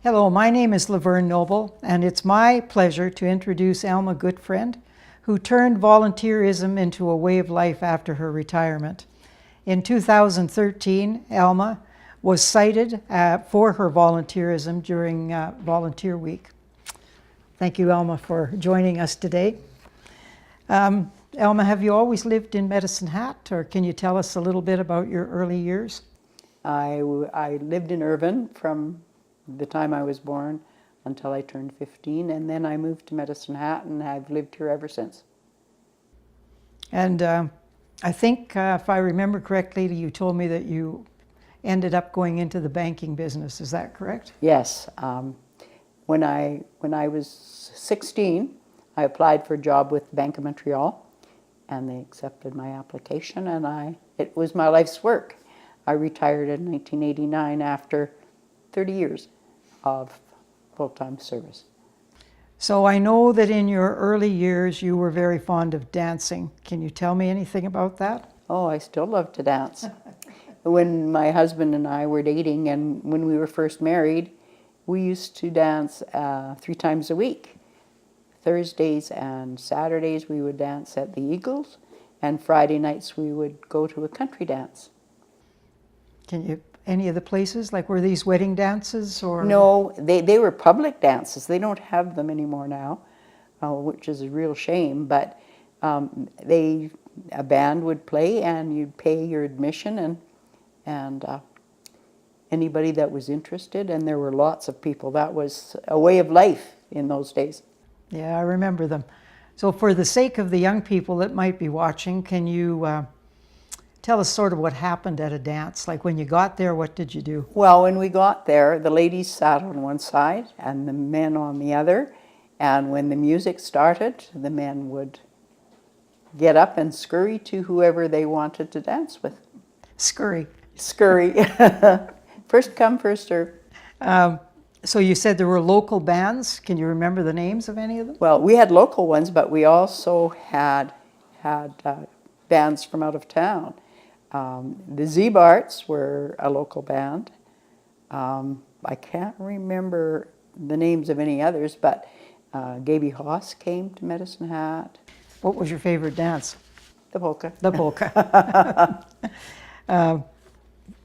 Hello, my name is LaVerne Noble, and it's my pleasure to introduce Alma Gutfriend, who turned volunteerism into a way of life after her retirement. In 2013, Alma was cited for her volunteerism during Volunteer Week. Thank you, Alma, for joining us today. Alma, have you always lived in Medicine Hat, or can you tell us a little bit about your early years? I lived in Irvine from the time I was born until I turned 15, and then I moved to Medicine Hat, and I've lived here ever since. And I think, if I remember correctly, you told me that you ended up going into the banking business. Is that correct? Yes. When I was 16, I applied for a job with the Bank of Montreal, and they accepted my application, and it was my life's work. I retired in 1989 after 30 years of full-time service. So I know that in your early years you were very fond of dancing. Can you tell me anything about that? Oh, I still love to dance. When my husband and I were dating and when we were first married, we used to dance 3 times a week. Thursdays and Saturdays we would dance at the Eagles, and Friday nights we would go to a country dance. Can you, any of the places, like were these wedding dances or? No, they were public dances. They don't have them anymore now, which is a real shame, but a band would play and you'd pay your admission and anybody that was interested, and there were lots of people. That was a way of life in those days. Yeah, I remember them. So for the sake of the young people that might be watching, can you tell us sort of what happened at a dance? Like when you got there, what did you do? Well, when we got there, the ladies sat on one side and the men on the other, and when the music started, the men would get up and scurry to whoever they wanted to dance with. Scurry. Scurry. First come, first serve. So you said there were local bands. Can you remember the names of any of them? Well, we had local ones, but we also had bands from out of town. The Z-Barts were a local band. I can't remember the names of any others, but Gaby Haas came to Medicine Hat. What was your favorite dance? The polka. The polka.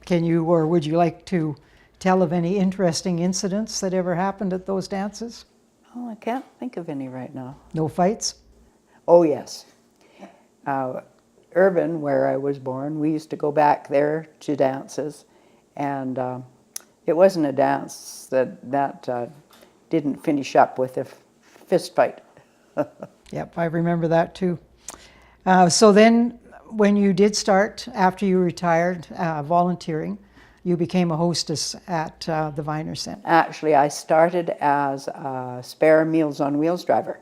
Can you, or would you like to tell of any interesting incidents that ever happened at those dances? Oh, I can't think of any right now. No fights? Oh, yes. Irvine, where I was born, we used to go back there to dances, and it wasn't a dance that didn't finish up with a fist fight. Yep, I remember that too. So then, when you did start, after you retired, volunteering, you became a hostess at the Viner Center. Actually, I started as a spare Meals on Wheels driver,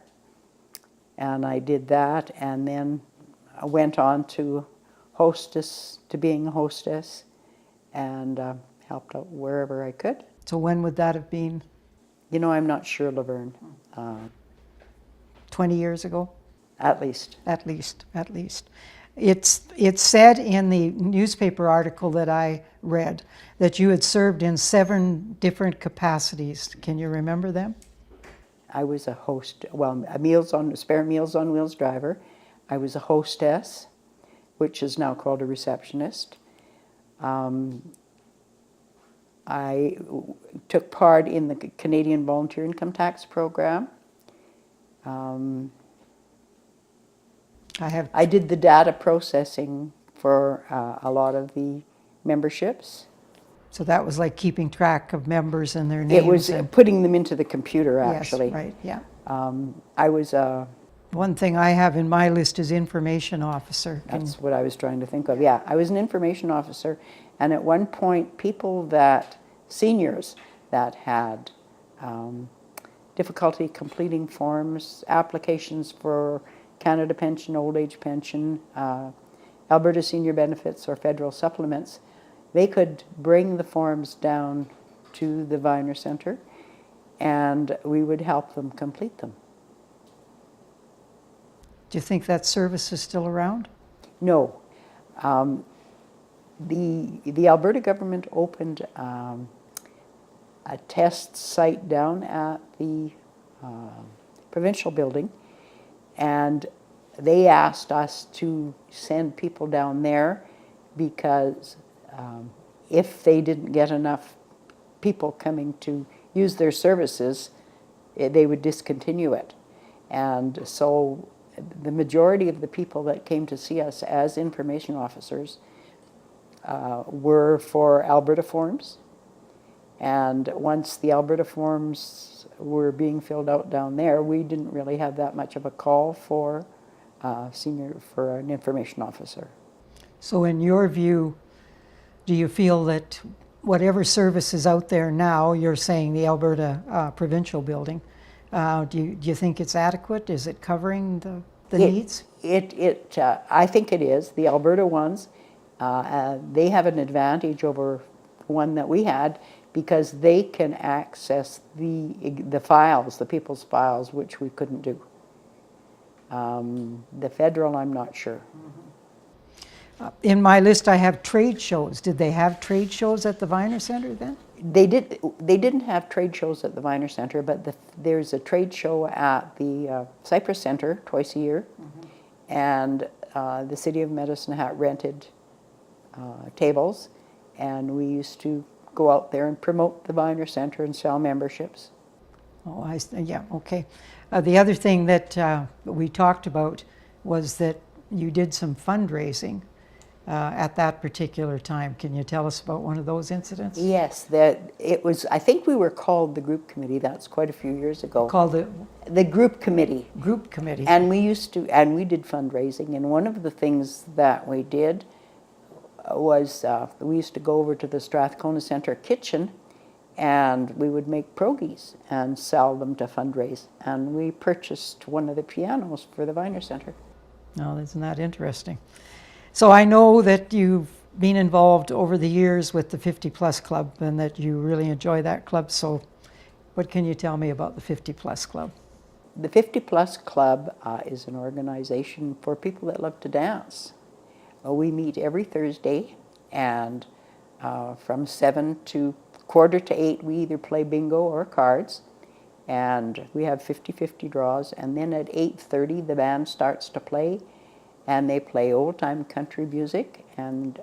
and I did that, and then I went on to being a hostess, and helped out wherever I could. So when would that have been? You know, I'm not sure, LaVerne. 20 years ago? At least. At least. It's said in the newspaper article that I read that you had served in 7 different capacities. Can you remember them? I was a host, well, a spare Meals on Wheels driver. I was a hostess, which is now called a receptionist. I took part in the Canadian Volunteer Income Tax Program. I did the data processing for a lot of the memberships. So that was like keeping track of members and their names. It was putting them into the computer, actually. Yes, right, yeah. I was one thing I have in my list is information officer. That's what I was trying to think of. Yeah, I was an information officer, and at one point, seniors that had difficulty completing forms, applications for Canada Pension, Old Age Pension, Alberta Senior Benefits, or federal supplements, they could bring the forms down to the Viner Center, and we would help them complete them. Do you think that service is still around? No. The Alberta government opened a test site down at the provincial building, and they asked us to send people down there because if they didn't get enough people coming to use their services, they would discontinue it. And so the majority of the people that came to see us as information officers were for Alberta forms. And once the Alberta forms were being filled out down there, we didn't really have that much of a call for for an information officer. So in your view, do you feel that whatever service is out there now, you're saying the Alberta provincial building, do you think it's adequate? Is it covering the needs? I think it is. The Alberta ones, they have an advantage over one that we had because they can access the files, the people's files, which we couldn't do. The federal, I'm not sure. In my list, I have trade shows. Did they have trade shows at the Viner Centre then? They did. They didn't have trade shows at the Viner Centre, but there's a trade show at the Cypress Centre twice a year, and the City of Medicine Hat rented tables, and we used to go out there and promote the Viner Centre and sell memberships. Oh, yeah, okay. The other thing that we talked about was that you did some fundraising at that particular time. Can you tell us about one of those incidents? Yes, it was. I think we were called the group committee. That's quite a few years ago. Called the group committee. Group committee. And we did fundraising. And one of the things that we did was we used to go over to the Strathcona Centre kitchen, and we would make pierogies and sell them to fundraise. And we purchased one of the pianos for the Viner Centre. Oh, isn't that interesting? So I know that you've been involved over the years with the 50 Plus Club and that you really enjoy that club. So what can you tell me about the 50 Plus Club? The 50 Plus Club is an organization for people that love to dance. We meet every Thursday, and from 7 to 7:45, we either play bingo or cards, and we have 50-50 draws, and then at 8:30 the band starts to play, and they play old-time country music, and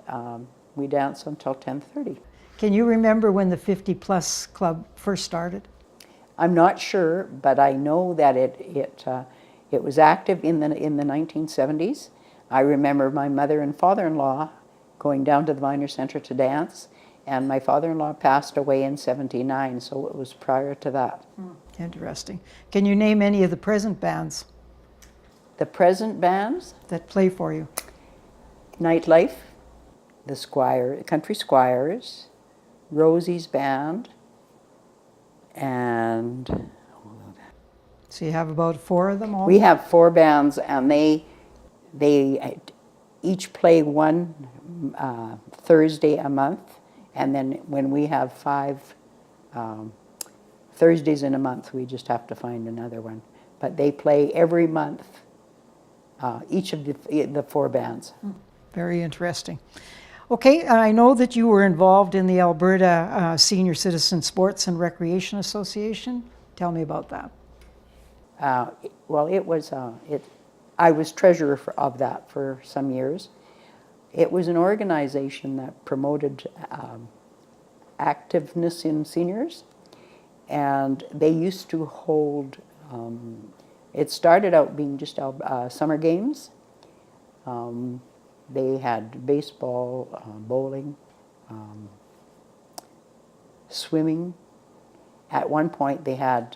we dance until 10:30. Can you remember when the 50 Plus Club first started? I'm not sure, but I know that it was active in the 1970s. I remember my mother and father-in-law going down to the Viner Centre to dance, and my father-in-law passed away in 1979, so it was prior to that. Interesting. Can you name any of the present bands? The present bands? That play for you? Nightlife, the Country Squires, Rosie's Band, and... So you have about 4 of them all? We have 4 bands, and they each play one Thursday a month, and then when we have 5 Thursdays in a month, we just have to find another one. But they play every month, each of the 4 bands. Very interesting. Okay, I know that you were involved in the Alberta Senior Citizen Sports and Recreation Association. Tell me about that. Well, I was treasurer of that for some years. It was an organization that promoted activeness in seniors, and they used to hold, it started out being just summer games. They had baseball, bowling, swimming. At one point they had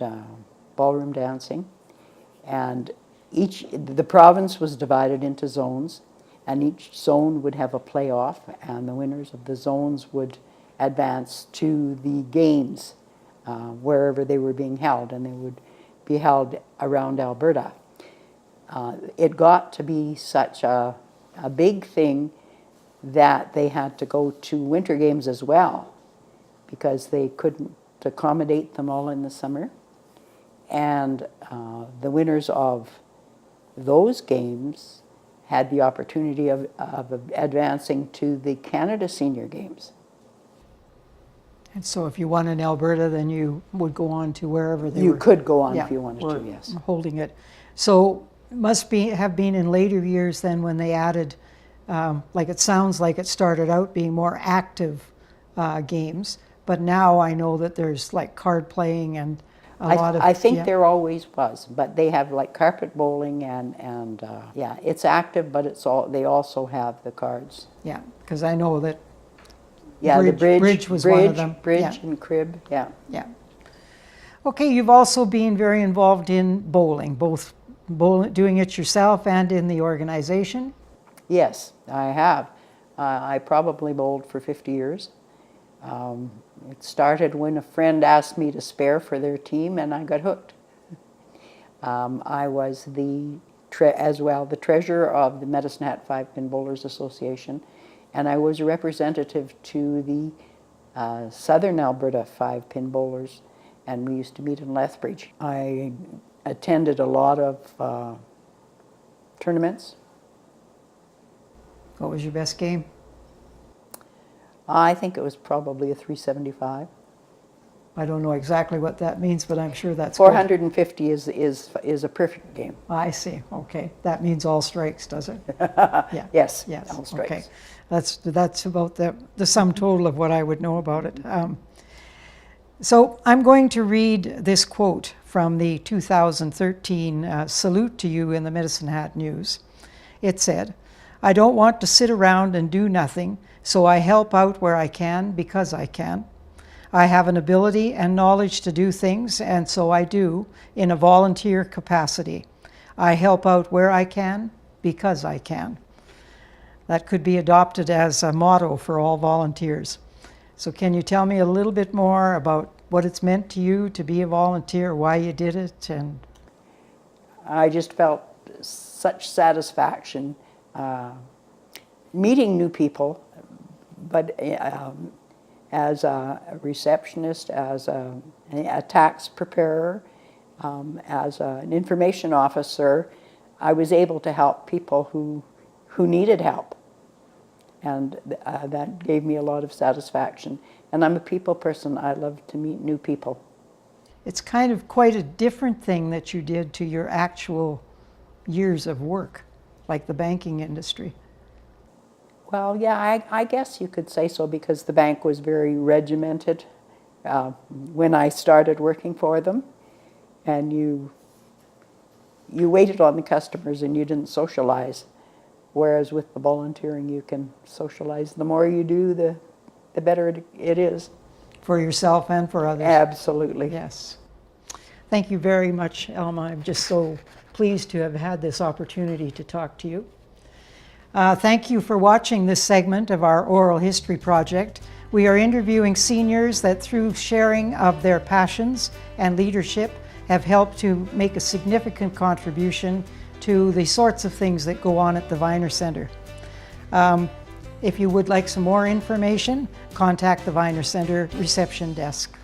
ballroom dancing, and the province was divided into zones, and each zone would have a playoff, and the winners of the zones would advance to the games wherever they were being held, and they would be held around Alberta. It got to be such a big thing that they had to go to winter games as well, because they couldn't accommodate them all in the summer. And the winners of those games had the opportunity of advancing to the Canada Senior Games. And so if you won in Alberta, then you would go on to wherever they You were. could go on Yeah, if you wanted were to, yes. holding it. So it must have been in later years then when they added, like it sounds like it started out being more active games, but now I know that there's like card playing and a lot of. I think yeah. there always was, but they have like carpet bowling and yeah, it's active, but they also have the cards. Yeah, because I know that. Yeah, the Bridge was one of them. Bridge Yeah. and crib, yeah. Yeah. Okay, you've also been very involved in bowling, both doing it yourself and in the organization. Yes, I have. I probably bowled for 50 years. It started when a friend asked me to spare for their team, and I got hooked. I was the treasurer of the Medicine Hat 5-Pin Bowlers Association, and I was a representative to the Southern Alberta 5-Pin Bowlers, and we used to meet in Lethbridge. I attended a lot of tournaments. What was your best game? I think it was probably a 375. I don't know exactly what that means, but I'm sure that's good. 450 is a perfect game. I see. Okay, that means all strikes, does it? Yeah. Yes. Yes. All strikes. Okay, that's about the sum total of what I would know about it. So I'm going to read this quote from the 2013 Salute to You in the Medicine Hat News. It said, "I don't want to sit around and do nothing, so I help out where I can because I can. I have an ability and knowledge to do things, and so I do in a volunteer capacity. I help out where I can because I can." That could be adopted as a motto for all volunteers. So can you tell me a little bit more about what it's meant to you to be a volunteer, why you did it? And I just felt such satisfaction meeting new people, but as a receptionist, as a tax preparer, as an information officer, I was able to help people who needed help. And that gave me a lot of satisfaction. And I'm a people person. I love to meet new people. it's kind of quite a different thing that you did to your actual years of work, like the banking industry. Well, yeah, I guess you could say so, because the bank was very regimented when I started working for them, and you waited on the customers and you didn't socialize. Whereas with the volunteering, you can socialize. The more you do, the better it is. For yourself and for others. Absolutely. Yes. Thank you very much, Alma. I'm just so pleased to have had this opportunity to talk to you. Thank you for watching this segment of our Oral History Project. We are interviewing seniors that, through sharing of their passions and leadership, have helped to make a significant contribution to the sorts of things that go on at the Viner Center. If you would like some more information, contact the Viner Center reception desk.